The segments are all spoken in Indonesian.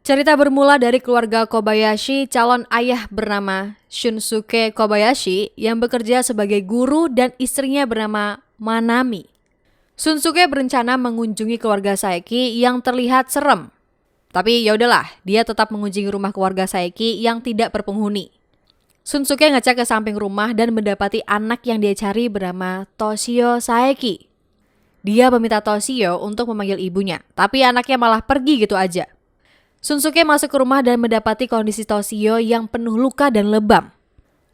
Cerita bermula dari keluarga Kobayashi, calon ayah bernama Shunsuke Kobayashi yang bekerja sebagai guru dan istrinya bernama Manami. Shunsuke berencana mengunjungi keluarga Saeki yang terlihat serem. Tapi ya udahlah, dia tetap mengunjungi rumah keluarga Saeki yang tidak berpenghuni. Shunsuke ngecek ke samping rumah dan mendapati anak yang dia cari bernama Toshio Saeki. Dia meminta Toshio untuk memanggil ibunya, tapi anaknya malah pergi gitu aja. Shunsuke masuk ke rumah dan mendapati kondisi Toshio yang penuh luka dan lebam.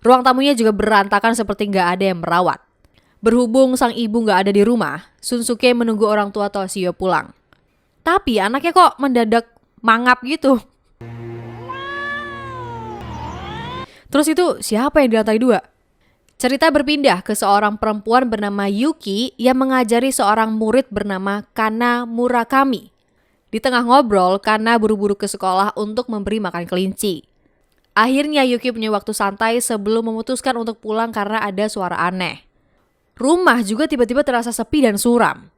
Ruang tamunya juga berantakan seperti nggak ada yang merawat. Berhubung sang ibu nggak ada di rumah, Shunsuke menunggu orang tua Toshio pulang. Tapi anaknya kok mendadak mangap gitu. Terus itu siapa yang di lantai 2? Cerita berpindah ke seorang perempuan bernama Yuki yang mengajari seorang murid bernama Kana Murakami. Di tengah ngobrol, Kana buru-buru ke sekolah untuk memberi makan kelinci. Akhirnya Yuki punya waktu santai sebelum memutuskan untuk pulang karena ada suara aneh. Rumah juga tiba-tiba terasa sepi dan suram.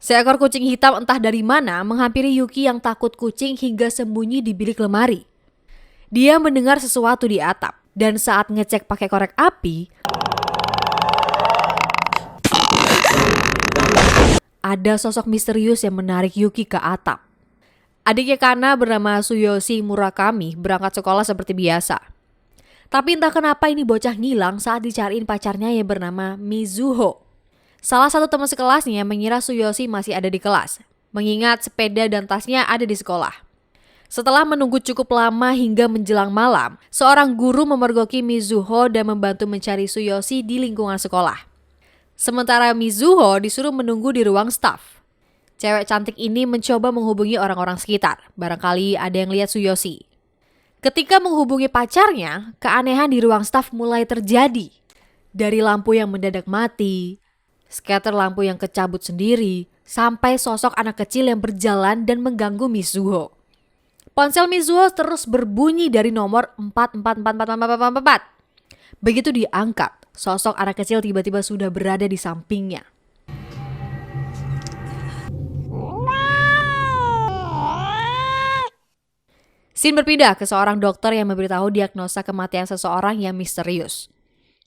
Seekor kucing hitam entah dari mana menghampiri Yuki yang takut kucing hingga sembunyi di bilik lemari. Dia mendengar sesuatu di atap dan saat ngecek pakai korek api, ada sosok misterius yang menarik Yuki ke atap. Adiknya Kana bernama Tsuyoshi Murakami berangkat sekolah seperti biasa. Tapi entah kenapa ini bocah ngilang saat dicariin pacarnya yang bernama Mizuho. Salah satu teman sekelasnya mengira Tsuyoshi masih ada di kelas, mengingat sepeda dan tasnya ada di sekolah. Setelah menunggu cukup lama hingga menjelang malam, seorang guru memergoki Mizuho dan membantu mencari Tsuyoshi di lingkungan sekolah. Sementara Mizuho disuruh menunggu di ruang staf. Cewek cantik ini mencoba menghubungi orang-orang sekitar. Barangkali ada yang lihat Tsuyoshi. Ketika menghubungi pacarnya, keanehan di ruang staf mulai terjadi. Dari lampu yang mendadak mati, scatter lampu yang kecabut sendiri, sampai sosok anak kecil yang berjalan dan mengganggu Mizuho. Ponsel Mizuho terus berbunyi dari nomor 444444. Begitu diangkat, sosok anak kecil tiba-tiba sudah berada di sampingnya. Scene berpindah ke seorang dokter yang memberitahu diagnosa kematian seseorang yang misterius.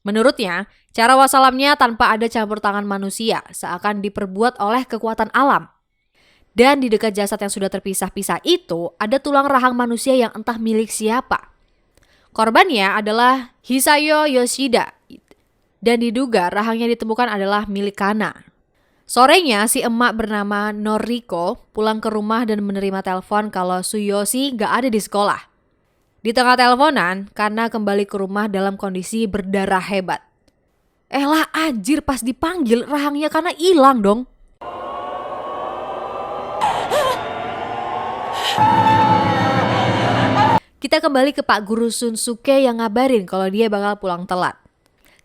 Menurutnya, cara wassalamnya tanpa ada campur tangan manusia seakan diperbuat oleh kekuatan alam. Dan di dekat jasad yang sudah terpisah-pisah itu ada tulang rahang manusia yang entah milik siapa. Korbannya adalah Hisayo Yoshida dan diduga rahangnya ditemukan adalah milik Kana. Sorenya si emak bernama Noriko pulang ke rumah dan menerima telepon kalau Tsuyoshi gak ada di sekolah. Di tengah teleponan, Kana kembali ke rumah dalam kondisi berdarah hebat. Lah anjir, pas dipanggil rahangnya Kana hilang dong. Kita kembali ke Pak Guru Shunsuke yang ngabarin kalau dia bakal pulang telat.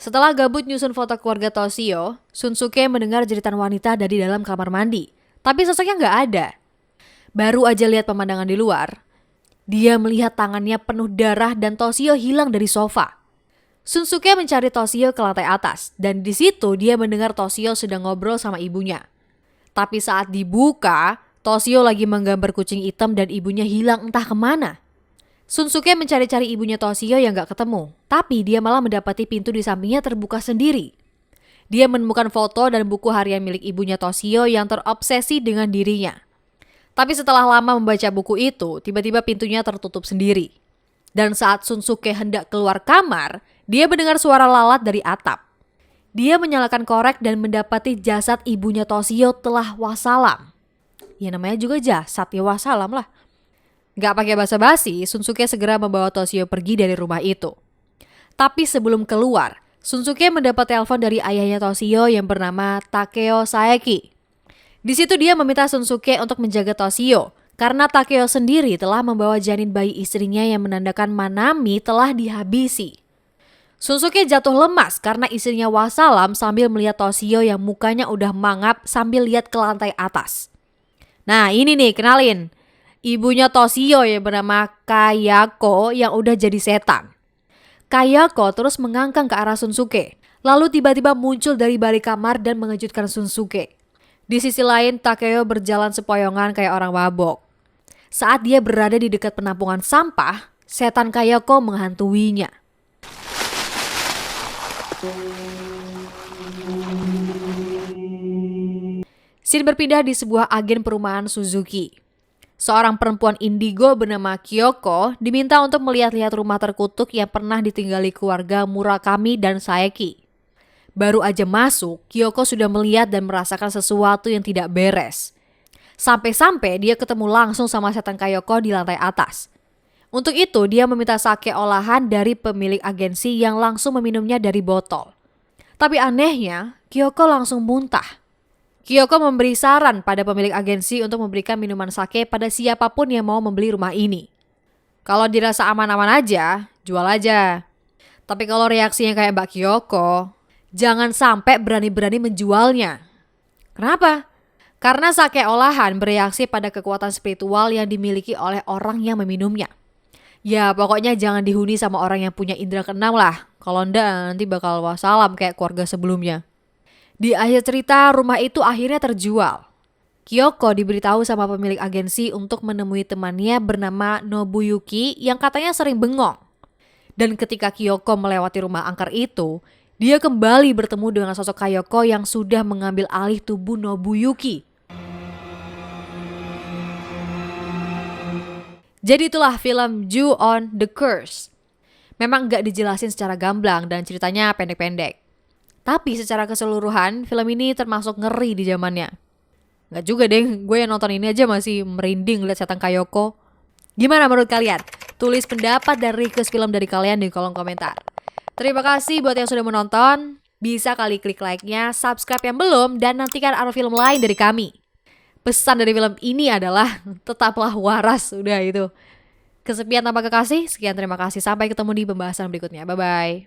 Setelah gabut nyusun foto keluarga Toshio, Shunsuke mendengar jeritan wanita dari dalam kamar mandi. Tapi sosoknya nggak ada. Baru aja lihat pemandangan di luar, dia melihat tangannya penuh darah dan Toshio hilang dari sofa. Shunsuke mencari Toshio ke lantai atas dan di situ dia mendengar Toshio sedang ngobrol sama ibunya. Tapi saat dibuka, Toshio lagi menggambar kucing hitam dan ibunya hilang entah kemana. Shunsuke mencari-cari ibunya Toshio yang gak ketemu, tapi dia malah mendapati pintu di sampingnya terbuka sendiri. Dia menemukan foto dan buku harian milik ibunya Toshio yang terobsesi dengan dirinya. Tapi setelah lama membaca buku itu, tiba-tiba pintunya tertutup sendiri. Dan saat Shunsuke hendak keluar kamar, dia mendengar suara lalat dari atap. Dia menyalakan korek dan mendapati jasad ibunya Toshio telah wassalam. Ya namanya juga jasad, ya wassalam lah. Gak pakai basa-basi, Shunsuke segera membawa Toshio pergi dari rumah itu. Tapi sebelum keluar, Shunsuke mendapat telepon dari ayahnya Toshio yang bernama Takeo Saeki. Di situ dia meminta Shunsuke untuk menjaga Toshio, karena Takeo sendiri telah membawa janin bayi istrinya yang menandakan Manami telah dihabisi. Shunsuke jatuh lemas karena istrinya wassalam sambil melihat Toshio yang mukanya udah mangap sambil lihat ke lantai atas. Nah ini nih, kenalin. Ibunya Toshio yang bernama Kayako yang udah jadi setan. Kayako terus mengangkang ke arah Shunsuke. Lalu tiba-tiba muncul dari balik kamar dan mengejutkan Shunsuke. Di sisi lain, Takeo berjalan sepoyongan kayak orang mabok. Saat dia berada di dekat penampungan sampah, setan Kayako menghantuinya. Scene berpindah di sebuah agen perumahan Suzuki. Seorang perempuan indigo bernama Kyoko diminta untuk melihat-lihat rumah terkutuk yang pernah ditinggali keluarga Murakami dan Saeki. Baru aja masuk, Kyoko sudah melihat dan merasakan sesuatu yang tidak beres. Sampai-sampai dia ketemu langsung sama setan Kayoko di lantai atas. Untuk itu dia meminta sake olahan dari pemilik agensi yang langsung meminumnya dari botol. Tapi anehnya, Kyoko langsung muntah. Kyoko memberi saran pada pemilik agensi untuk memberikan minuman sake pada siapapun yang mau membeli rumah ini. Kalau dirasa aman-aman aja, jual aja. Tapi kalau reaksinya kayak Mbak Kyoko, jangan sampai berani-berani menjualnya. Kenapa? Karena sake olahan bereaksi pada kekuatan spiritual yang dimiliki oleh orang yang meminumnya. Ya pokoknya jangan dihuni sama orang yang punya indera keenam lah. Kalau enggak nanti bakal wassalam kayak keluarga sebelumnya. Di akhir cerita, rumah itu akhirnya terjual. Kyoko diberitahu sama pemilik agensi untuk menemui temannya bernama Nobuyuki yang katanya sering bengong. Dan ketika Kyoko melewati rumah angker itu, dia kembali bertemu dengan sosok Kayako yang sudah mengambil alih tubuh Nobuyuki. Jadi itulah film Ju-on the Curse. Memang gak dijelasin secara gamblang dan ceritanya pendek-pendek. Tapi secara keseluruhan, film ini termasuk ngeri di zamannya. Nggak juga deh, gue yang nonton ini aja masih merinding lihat setan Kayoko. Gimana menurut kalian? Tulis pendapat dan request film dari kalian di kolom komentar. Terima kasih buat yang sudah menonton. Bisa kali klik like-nya, subscribe yang belum, dan nantikan arah film lain dari kami. Pesan dari film ini adalah tetaplah waras, udah itu. Kesepian tanpa kekasih, sekian terima kasih. Sampai ketemu di pembahasan berikutnya. Bye-bye.